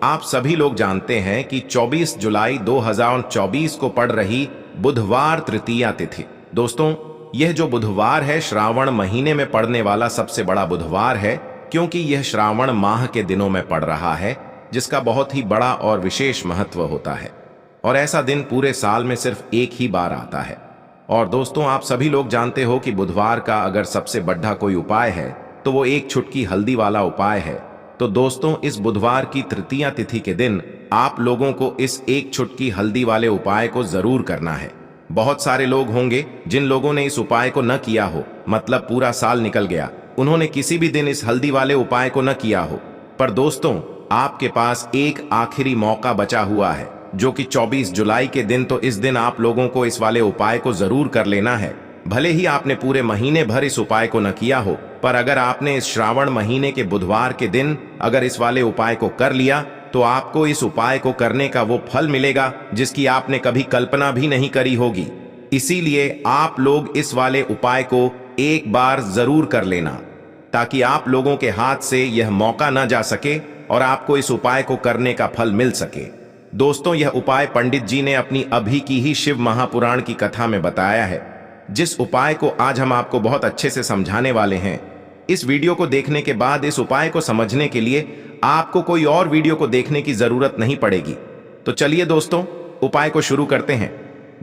आप सभी लोग जानते हैं कि 24 जुलाई 2024 को पड़ रही बुधवार तृतीया तिथि। दोस्तों, यह जो बुधवार है श्रावण महीने में पड़ने वाला सबसे बड़ा बुधवार है, क्योंकि यह श्रावण माह के दिनों में पड़ रहा है, जिसका बहुत ही बड़ा और विशेष महत्व होता है। और ऐसा दिन पूरे साल में सिर्फ एक ही बार आता है। और दोस्तों, आप सभी लोग जानते हो कि बुधवार का अगर सबसे बड़ा कोई उपाय है तो वो एक चुटकी हल्दी वाला उपाय है। तो दोस्तों, इस बुधवार की तृतीया तिथि के दिन आप लोगों को इस एक चुटकी हल्दी वाले उपाय को जरूर करना है। बहुत सारे लोग होंगे जिन लोगों ने इस उपाय को न किया हो, मतलब पूरा साल निकल गया, उन्होंने किसी भी दिन इस हल्दी वाले उपाय को न किया हो। पर दोस्तों, आपके पास एक आखिरी मौका बचा हुआ है, जो कि 24 जुलाई के दिन। तो इस दिन आप लोगों को इस वाले उपाय को जरूर कर लेना है। भले ही आपने पूरे महीने भर इस उपाय को न किया हो, पर अगर आपने इस श्रावण महीने के बुधवार के दिन अगर इस वाले उपाय को कर लिया तो आपको इस उपाय को करने का वो फल मिलेगा जिसकी आपने कभी कल्पना भी नहीं करी होगी। इसीलिए आप लोग इस वाले उपाय को एक बार जरूर कर लेना, ताकि आप लोगों के हाथ से यह मौका न जा सके और आपको इस उपाय को करने का फल मिल सके। दोस्तों, यह उपाय पंडित जी ने अपनी अभी की ही शिव महापुराण की कथा में बताया है, जिस उपाय को आज हम आपको बहुत अच्छे से समझाने वाले हैं। इस वीडियो को देखने के बाद इस उपाय को समझने के लिए आपको कोई और वीडियो को देखने की जरूरत नहीं पड़ेगी। तो चलिए दोस्तों, उपाय को शुरू करते हैं।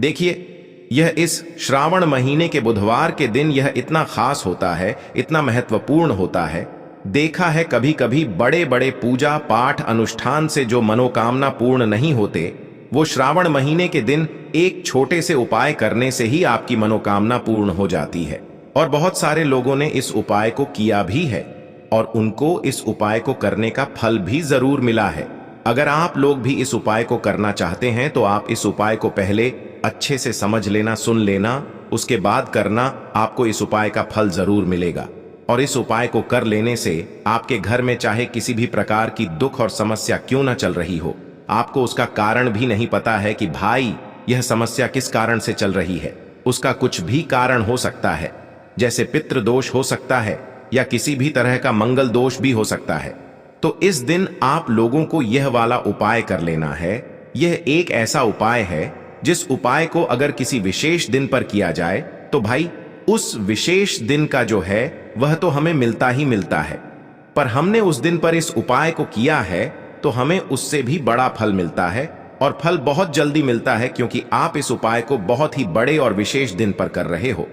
देखिए, यह इस श्रावण महीने के बुधवार के दिन यह इतना खास होता है, इतना महत्वपूर्ण होता है। देखा है कभी कभी बड़े बड़े पूजा पाठ अनुष्ठान से जो मनोकामना पूर्ण नहीं होते, वो श्रावण महीने के दिन एक छोटे से उपाय करने से ही आपकी मनोकामना पूर्ण हो जाती है। और बहुत सारे लोगों ने इस उपाय को किया भी है और उनको इस उपाय को करने का फल भी जरूर मिला है। अगर आप लोग भी इस उपाय को करना चाहते हैं तो आप इस उपाय को पहले अच्छे से समझ लेना, सुन लेना, उसके बाद करना। आपको इस उपाय का फल जरूर मिलेगा। और इस उपाय को कर लेने से आपके घर में चाहे किसी भी प्रकार की दुख और समस्या क्यों ना चल रही हो, आपको उसका कारण भी नहीं पता है कि भाई यह समस्या किस कारण से चल रही है, उसका कुछ भी कारण हो सकता है, जैसे पितृ दोष हो सकता है या किसी भी तरह का मंगल दोष भी हो सकता है। तो इस दिन आप लोगों को यह वाला उपाय कर लेना है। यह एक ऐसा उपाय है जिस उपाय को अगर किसी विशेष दिन पर किया जाए तो भाई उस विशेष दिन का जो है वह तो हमें मिलता ही मिलता है, पर हमने उस दिन पर इस उपाय को किया है तो हमें उससे भी बड़ा फल मिलता है। और फल बहुत जल्दी मिलता है, क्योंकि आप इस उपाय को बहुत ही बड़े और विशेष दिन पर कर रहे हो।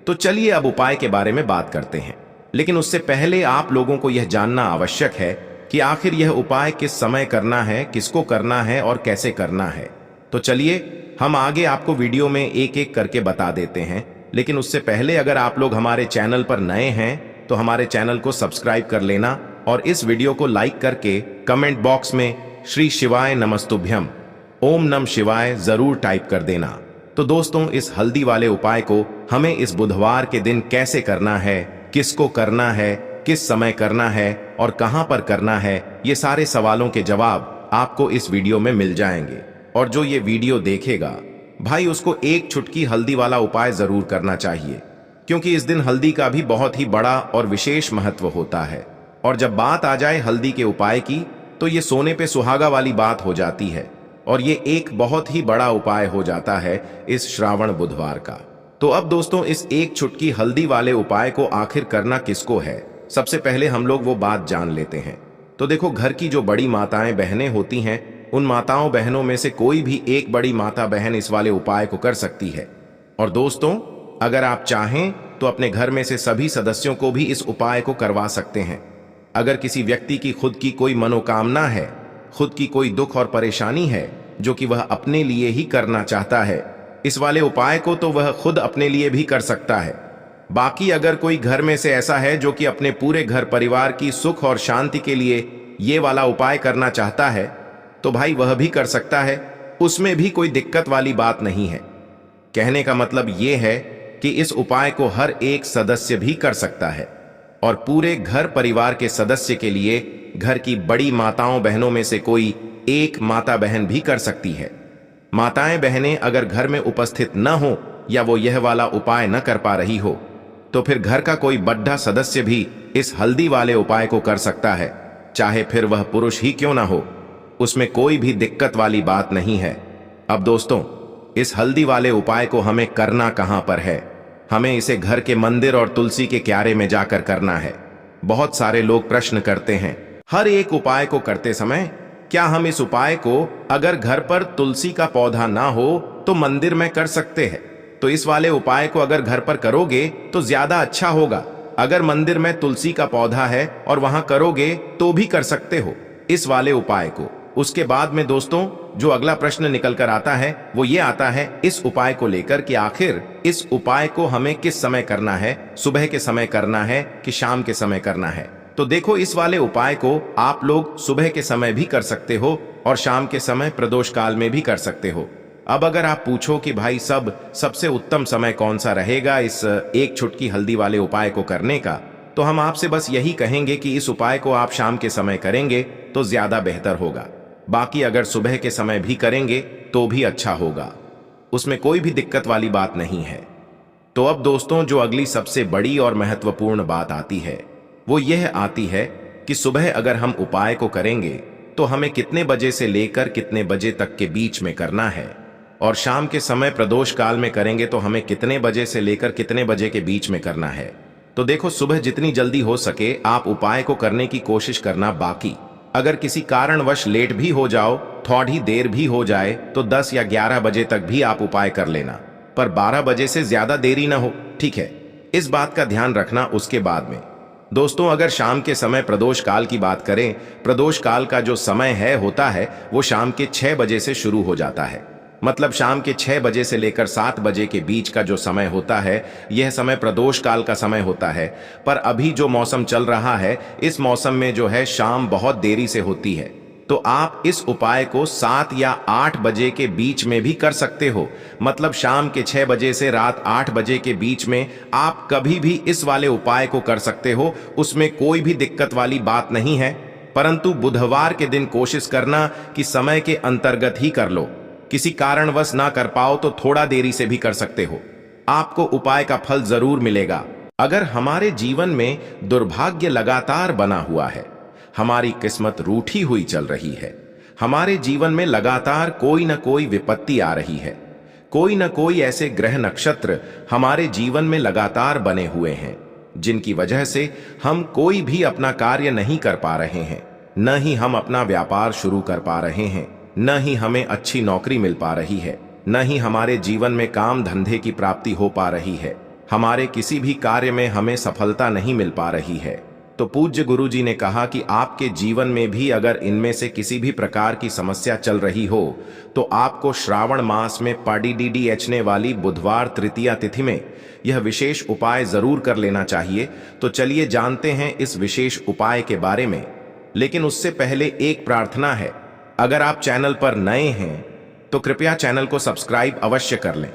तो चलिए अब उपाय के बारे में बात करते हैं, लेकिन उससे पहले आप लोगों को यह जानना आवश्यक है कि आखिर यह उपाय किस समय करना है, किसको करना है और कैसे करना है। तो चलिए हम आगे आपको वीडियो में एक एक करके बता देते हैं। लेकिन उससे पहले अगर आप लोग हमारे चैनल पर नए हैं तो हमारे चैनल को सब्सक्राइब कर लेना और इस वीडियो को लाइक करके कमेंट बॉक्स में श्री शिवाय नमस्तुभ्यम, ओम नम शिवाय जरूर टाइप कर देना। तो दोस्तों, इस हल्दी वाले उपाय को हमें इस बुधवार के दिन कैसे करना है, किसको करना है, किस समय करना है और कहां पर करना है, ये सारे सवालों के जवाब आपको इस वीडियो में मिल जाएंगे। और जो ये वीडियो देखेगा भाई, उसको एक चुटकी हल्दी वाला उपाय जरूर करना चाहिए, क्योंकि इस दिन हल्दी का भी बहुत ही बड़ा और विशेष महत्व होता है। और जब बात आ जाए हल्दी के उपाय की तो ये सोने पे सुहागा वाली बात हो जाती है और ये एक बहुत ही बड़ा उपाय हो जाता है इस श्रावण बुधवार का। तो अब दोस्तों, इस एक चुटकी हल्दी वाले उपाय को आखिर करना किसको है, सबसे पहले हम लोग वो बात जान लेते हैं। तो देखो, घर की जो बड़ी माताएं बहनें होती हैं, उन माताओं बहनों में से कोई भी एक बड़ी माता बहन इस वाले उपाय को कर सकती है। और दोस्तों, अगर आप चाहें तो अपने घर में से सभी सदस्यों को भी इस उपाय को करवा सकते हैं। अगर किसी व्यक्ति की खुद की कोई मनोकामना है, खुद की कोई दुख और परेशानी है जो कि वह अपने लिए ही करना चाहता है, इस वाले उपाय को तो वह खुद अपने लिए भी कर सकता है। बाकी अगर कोई घर में से ऐसा है जो कि अपने पूरे घर परिवार की सुख और शांति के लिए ये वाला उपाय करना चाहता है, तो भाई वह भी कर सकता है, उसमें भी कोई दिक्कत वाली बात नहीं है। कहने का मतलब ये है कि इस उपाय को हर एक सदस्य भी कर सकता है और पूरे घर परिवार के सदस्य के लिए घर की बड़ी माताओं बहनों में से कोई एक माता बहन भी कर सकती है। माताएं बहनें अगर घर में उपस्थित न हो या वो यह वाला उपाय न कर पा रही हो, तो फिर घर का कोई बड़ा सदस्य भी इस हल्दी वाले उपाय को कर सकता है, चाहे फिर वह पुरुष ही क्यों ना हो। उसमें कोई भी दिक्कत वाली बात नहीं है। अब दोस्तों, इस हल्दी वाले उपाय को हमें करना कहां पर है? हमें इसे घर के मंदिर और तुलसी के क्यारे में जाकर करना है। बहुत सारे लोग प्रश्न करते हैं हर एक उपाय को करते समय, क्या हम इस उपाय को अगर घर पर तुलसी का पौधा ना हो तो मंदिर में कर सकते हैं? तो इस वाले उपाय को अगर घर पर करोगे तो ज्यादा अच्छा होगा। अगर मंदिर में तुलसी का पौधा है और वहां करोगे तो भी कर सकते हो इस वाले उपाय को। उसके बाद में दोस्तों, जो अगला प्रश्न निकल कर आता है वो ये आता है इस उपाय को लेकर कि आखिर इस उपाय को हमें किस समय करना है, सुबह के समय करना है कि शाम के समय करना है? तो देखो, इस वाले उपाय को आप लोग सुबह के समय भी कर सकते हो और शाम के समय प्रदोष काल में भी कर सकते हो। अब अगर आप पूछो कि भाई सबसे उत्तम समय कौन सा रहेगा इस एक चुटकी हल्दी वाले उपाय को करने का, तो हम आपसे बस यही कहेंगे कि इस उपाय को आप शाम के समय करेंगे तो ज्यादा बेहतर होगा। बाकी अगर सुबह के समय भी करेंगे तो भी अच्छा होगा, उसमें कोई भी दिक्कत वाली बात नहीं है। तो अब दोस्तों, जो अगली सबसे बड़ी और महत्वपूर्ण बात आती है वो यह आती है कि सुबह अगर हम उपाय को करेंगे तो हमें कितने बजे से लेकर कितने बजे तक के बीच में करना है, और शाम के समय प्रदोष काल में करेंगे तो हमें कितने बजे से लेकर कितने बजे के बीच में करना है। तो देखो, सुबह जितनी जल्दी हो सके आप उपाय को करने की कोशिश करना। बाकी अगर किसी कारणवश लेट भी हो जाओ, थोड़ी देर भी हो जाए, तो 10 या 11 बजे तक भी आप उपाय कर लेना, पर 12 बजे से ज्यादा देरी ना हो, ठीक है? इस बात का ध्यान रखना। उसके बाद में दोस्तों, अगर शाम के समय प्रदोष काल की बात करें, प्रदोष काल का जो समय होता है वो शाम के 6 बजे से शुरू हो जाता है। मतलब शाम के 6 बजे से लेकर 7 बजे के बीच का जो समय होता है यह समय प्रदोष काल का समय होता है। पर अभी जो मौसम चल रहा है, इस मौसम में जो है शाम बहुत देरी से होती है, तो आप इस उपाय को 7 या 8 बजे के बीच में भी कर सकते हो। मतलब शाम के 6 बजे से रात 8 बजे के बीच में आप कभी भी इस वाले उपाय को कर सकते हो, उसमें कोई भी दिक्कत वाली बात नहीं है। परंतु बुधवार के दिन कोशिश करना कि समय के अंतर्गत ही कर लो। किसी कारणवश ना कर पाओ तो थोड़ा देरी से भी कर सकते हो, आपको उपाय का फल जरूर मिलेगा। अगर हमारे जीवन में दुर्भाग्य लगातार बना हुआ है, हमारी किस्मत रूठी हुई चल रही है, हमारे जीवन में लगातार कोई न कोई विपत्ति आ रही है, कोई न कोई ऐसे ग्रह नक्षत्र हमारे जीवन में लगातार बने हुए हैं जिनकी वजह से हम कोई भी अपना कार्य नहीं कर पा रहे हैं, न ही हम अपना व्यापार शुरू कर पा रहे हैं, न ही हमें अच्छी नौकरी मिल पा रही है, न ही हमारे जीवन में काम धंधे की प्राप्ति हो पा रही है, हमारे किसी भी कार्य में हमें सफलता नहीं मिल पा रही है। तो पूज्य गुरु जी ने कहा कि आपके जीवन में भी अगर इनमें से किसी भी प्रकार की समस्या चल रही हो तो आपको श्रावण मास में पड़ने वाली बुधवार तृतीया तिथि में यह विशेष उपाय जरूर कर लेना चाहिए। तो चलिए जानते हैं इस विशेष उपाय के बारे में, लेकिन उससे पहले एक प्रार्थना है। अगर आप चैनल पर नए हैं तो कृपया चैनल को सब्सक्राइब अवश्य कर लें।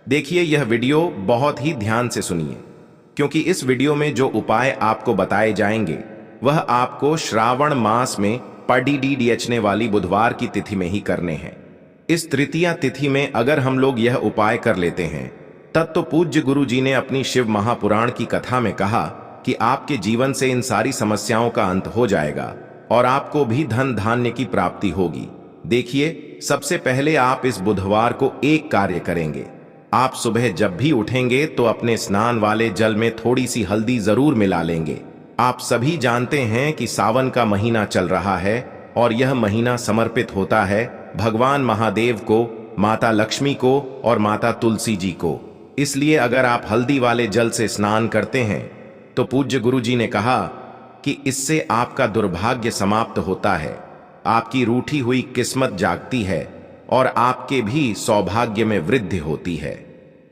देखिए, यह वीडियो बहुत ही ध्यान से सुनिए, क्योंकि इस वीडियो में जो उपाय आपको बताए जाएंगे वह आपको श्रावण मास में पड़ने वाली बुधवार की तिथि में ही करने हैं। इस तृतीया तिथि में अगर हम लोग यह उपाय कर लेते हैं तब तो पूज्य गुरु जी ने अपनी शिव महापुराण की कथा में कहा कि आपके जीवन से इन सारी समस्याओं का अंत हो जाएगा और आपको भी धन धान्य की प्राप्ति होगी। देखिए, सबसे पहले आप इस बुधवार को एक कार्य करेंगे। आप सुबह जब भी उठेंगे तो अपने स्नान वाले जल में थोड़ी सी हल्दी जरूर मिला लेंगे। आप सभी जानते हैं कि सावन का महीना चल रहा है और यह महीना समर्पित होता है भगवान महादेव को, माता लक्ष्मी को और माता तुलसी जी को। इसलिए अगर आप हल्दी वाले जल से स्नान करते हैं तो पूज्य गुरु जी ने कहा कि इससे आपका दुर्भाग्य समाप्त होता है, आपकी रूठी हुई किस्मत जागती है और आपके भी सौभाग्य में वृद्धि होती है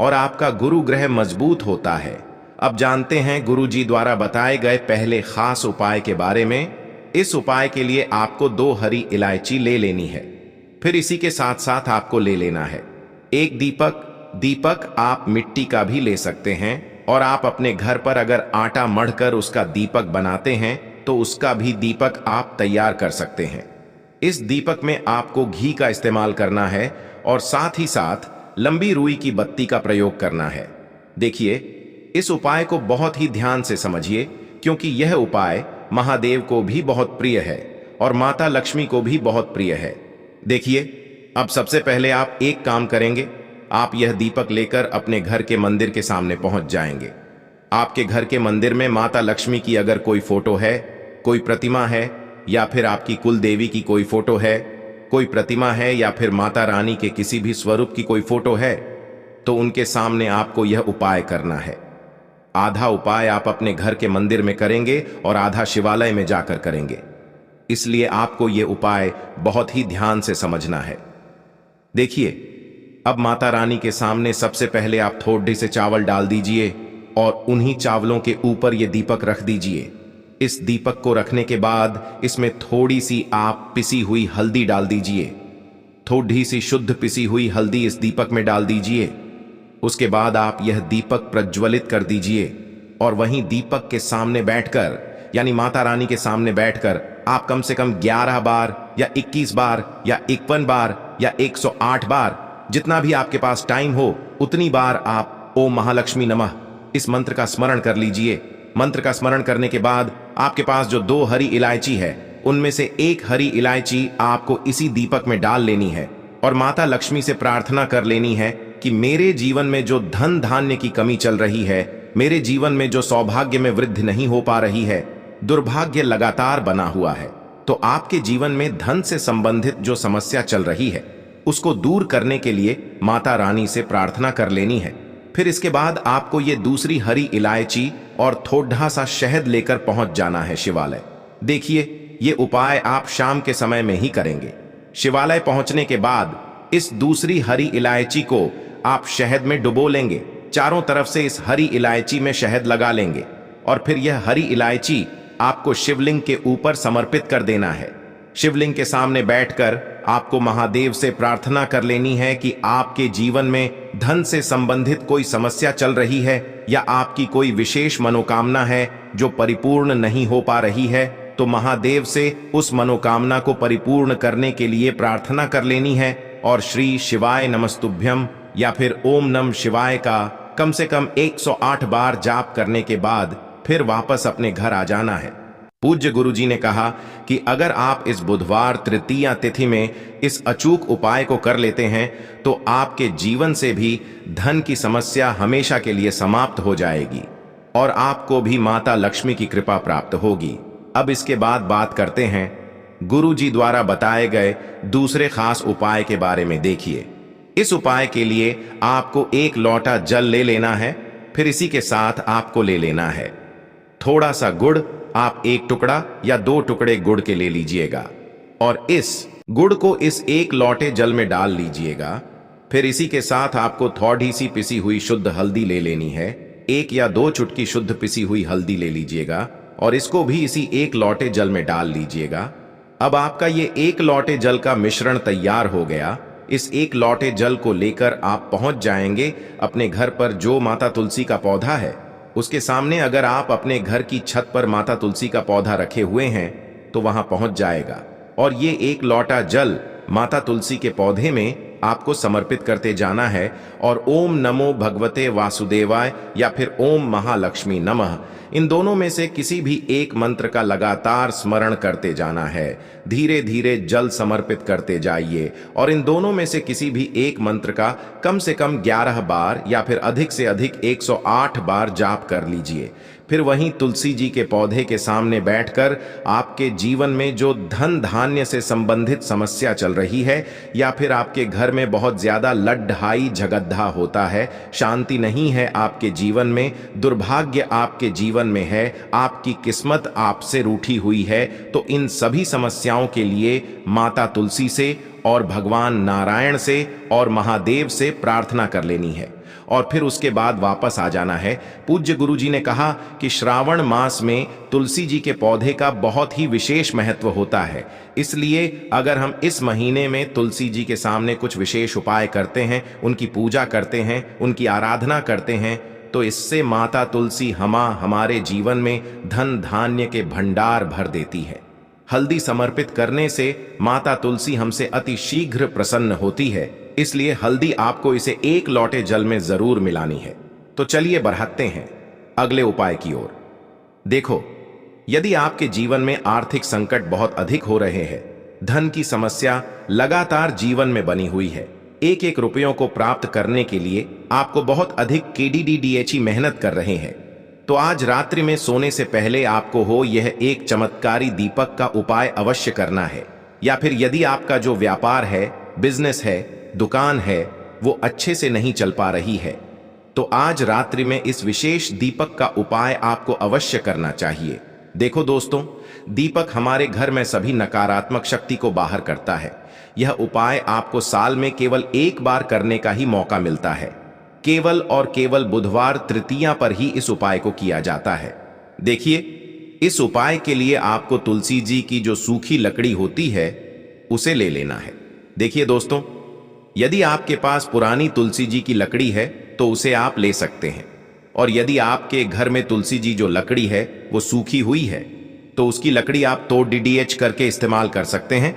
और आपका गुरु ग्रह मजबूत होता है। अब जानते हैं गुरु जी द्वारा बताए गए पहले खास उपाय के बारे में। इस उपाय के लिए आपको 2 हरी इलायची ले लेनी है, फिर इसी के साथ साथ आपको ले लेना है एक दीपक आप मिट्टी का भी ले सकते हैं, और आप अपने घर पर अगर आटा मढ़कर उसका दीपक बनाते हैं तो उसका भी दीपक आप तैयार कर सकते हैं। इस दीपक में आपको घी का इस्तेमाल करना है और साथ ही साथ लंबी रुई की बत्ती का प्रयोग करना है। देखिए, इस उपाय को बहुत ही ध्यान से समझिए, क्योंकि यह उपाय महादेव को भी बहुत प्रिय है और माता लक्ष्मी को भी बहुत प्रिय है। देखिए, अब सबसे पहले आप एक काम करेंगे। आप यह दीपक लेकर अपने घर के मंदिर के सामने पहुंच जाएंगे। आपके घर के मंदिर में माता लक्ष्मी की अगर कोई फोटो है, कोई प्रतिमा है, या फिर आपकी कुल देवी की कोई फोटो है, कोई प्रतिमा है, या फिर माता रानी के किसी भी स्वरूप की कोई फोटो है, तो उनके सामने आपको यह उपाय करना है। आधा उपाय आप अपने घर के मंदिर में करेंगे और आधा शिवालय में जाकर करेंगे। इसलिए आपको यह उपाय बहुत ही ध्यान से समझना है। देखिए, अब माता रानी के सामने सबसे पहले आप थोड़ी से चावल डाल दीजिए और उन्हीं चावलों के ऊपर यह दीपक रख दीजिए। इस दीपक को रखने के बाद इसमें थोड़ी सी आप पिसी हुई हल्दी डाल दीजिए। थोड़ी सी शुद्ध पिसी हुई हल्दी इस दीपक में डाल दीजिए। उसके बाद आप यह दीपक प्रज्वलित कर दीजिए और वहीं दीपक के सामने बैठकर, यानी माता रानी के सामने बैठकर आप कम से कम 11 बार या 21 बार या 51 बार या 108 बार, जितना भी आपके पास टाइम हो उतनी बार आप ओम महालक्ष्मी नमः इस मंत्र का स्मरण कर लीजिए। मंत्र का स्मरण करने के बाद आपके पास जो 2 हरी इलायची है, उनमें से एक हरी इलायची आपको इसी दीपक में डाल लेनी है और माता लक्ष्मी से प्रार्थना कर लेनी है कि मेरे जीवन में जो धन धान्य की कमी चल रही है, मेरे जीवन में जो सौभाग्य में वृद्धि नहीं हो पा रही है, दुर्भाग्य लगातार बना हुआ है, तो आपके जीवन में धन से संबंधित जो समस्या चल रही है उसको दूर करने के लिए माता रानी से प्रार्थना कर लेनी है। फिर इसके बाद आपको ये दूसरी हरी इलायची और थोड़ा सा शहद लेकर पहुंच जाना है शिवालय। देखिए, ये उपाय आप शाम के समय में ही करेंगे। शिवालय पहुंचने के बाद इस दूसरी हरी इलायची को आप शहद में डुबो लेंगे। चारों तरफ से इस हरी इलायची में शहद लगा लेंगे और फिर यह हरी इलायची आपको शिवलिंग के ऊपर समर्पित कर देना है। शिवलिंग के सामने बैठकर आपको महादेव से प्रार्थना कर लेनी है कि आपके जीवन में धन से संबंधित कोई समस्या चल रही है या आपकी कोई विशेष मनोकामना है जो परिपूर्ण नहीं हो पा रही है, तो महादेव से उस मनोकामना को परिपूर्ण करने के लिए प्रार्थना कर लेनी है और श्री शिवाय नमस्तुभ्यम या फिर ओम नम शिवाय का कम से कम 108 बार जाप करने के बाद फिर वापस अपने घर आ जाना है। पूज्य गुरुजी ने कहा कि अगर आप इस बुधवार तृतीया तिथि में इस अचूक उपाय को कर लेते हैं तो आपके जीवन से भी धन की समस्या हमेशा के लिए समाप्त हो जाएगी और आपको भी माता लक्ष्मी की कृपा प्राप्त होगी। अब इसके बाद बात करते हैं गुरुजी द्वारा बताए गए दूसरे खास उपाय के बारे में। देखिए, इस उपाय के लिए आपको 1 लोटा जल ले लेना है। फिर इसी के साथ आपको ले लेना है थोड़ा सा गुड़। आप 1 टुकड़ा या 2 टुकड़े गुड़ के ले लीजिएगा और इस गुड़ को इस 1 लोटे जल में डाल लीजिएगा। फिर इसी के साथ आपको थोड़ी सी पिसी हुई शुद्ध हल्दी ले लेनी है। 1 या 2 चुटकी शुद्ध पिसी हुई हल्दी ले लीजिएगा और इसको भी इसी 1 लोटे जल में डाल लीजिएगा। अब आपका ये 1 लोटे जल का मिश्रण तैयार हो गया। इस 1 लोटे जल को लेकर आप पहुंच जाएंगे अपने घर पर जो माता तुलसी का पौधा है उसके सामने। अगर आप अपने घर की छत पर माता तुलसी का पौधा रखे हुए हैं तो वहां पहुंच जाएगा और ये 1 लोटा जल माता तुलसी के पौधे में आपको समर्पित करते जाना है और ओम नमो भगवते वासुदेवाय या फिर ओम महालक्ष्मी नमः, इन दोनों में से किसी भी एक मंत्र का लगातार स्मरण करते जाना है। धीरे धीरे जल समर्पित करते जाइए और इन दोनों में से किसी भी एक मंत्र का कम से कम 11 बार या फिर अधिक से अधिक 108 बार जाप कर लीजिए। फिर वहीं तुलसी जी के पौधे के सामने बैठकर आपके जीवन में जो धन धान्य से संबंधित समस्या चल रही है या फिर आपके घर में बहुत ज्यादा लड्ढाई झगड्ढा होता है, शांति नहीं है आपके जीवन में, दुर्भाग्य आपके जीवन में है, आपकी किस्मत आपसे रूठी हुई है, तो इन सभी समस्याओं के लिए माता तुलसी से और भगवान नारायण से और महादेव से प्रार्थना कर लेनी है और फिर उसके बाद वापस आ जाना है। पूज्य गुरुजी ने कहा कि श्रावण मास में तुलसी जी के पौधे का बहुत ही विशेष महत्व होता है, इसलिए अगर हम इस महीने में तुलसी जी के सामने कुछ विशेष उपाय करते हैं, उनकी पूजा करते हैं, उनकी आराधना करते हैं, तो इससे माता तुलसी हमारे जीवन में धन धान्य के भंडार भर देती है। हल्दी समर्पित करने से माता तुलसी हमसे अति शीघ्र प्रसन्न होती है, इसलिए हल्दी आपको इसे 1 लोटे जल में जरूर मिलानी है। तो चलिए बढ़ाते हैं अगले उपाय की ओर। देखो, यदि आपके जीवन में आर्थिक संकट बहुत अधिक हो रहे हैं, धन की समस्या लगातार जीवन में बनी हुई है, एक एक रुपयों को प्राप्त करने के लिए आपको बहुत अधिक KDDDHE मेहनत कर रहे हैं, तो आज रात्रि में सोने से पहले आपको हो यह एक चमत्कारी दीपक का उपाय अवश्य करना है। या फिर यदि आपका जो व्यापार है, बिजनेस है, दुकान है, वो अच्छे से नहीं चल पा रही है, तो आज रात्रि में इस विशेष दीपक का उपाय आपको अवश्य करना चाहिए। देखो दोस्तों, दीपक हमारे घर में सभी नकारात्मक शक्ति को बाहर करता है। यह उपाय आपको साल में केवल एक बार करने का ही मौका मिलता है। केवल और केवल बुधवार तृतीया पर ही इस उपाय को किया जाता है। देखिए, इस उपाय के लिए आपको तुलसी जी की जो सूखी लकड़ी होती है उसे ले लेना है। देखिए दोस्तों, यदि आपके पास पुरानी तुलसी जी की लकड़ी है तो उसे आप ले सकते हैं, और यदि आपके घर में तुलसी जी जो लकड़ी है वो सूखी हुई है तो उसकी लकड़ी आप तोड़ DDH करके इस्तेमाल कर सकते हैं।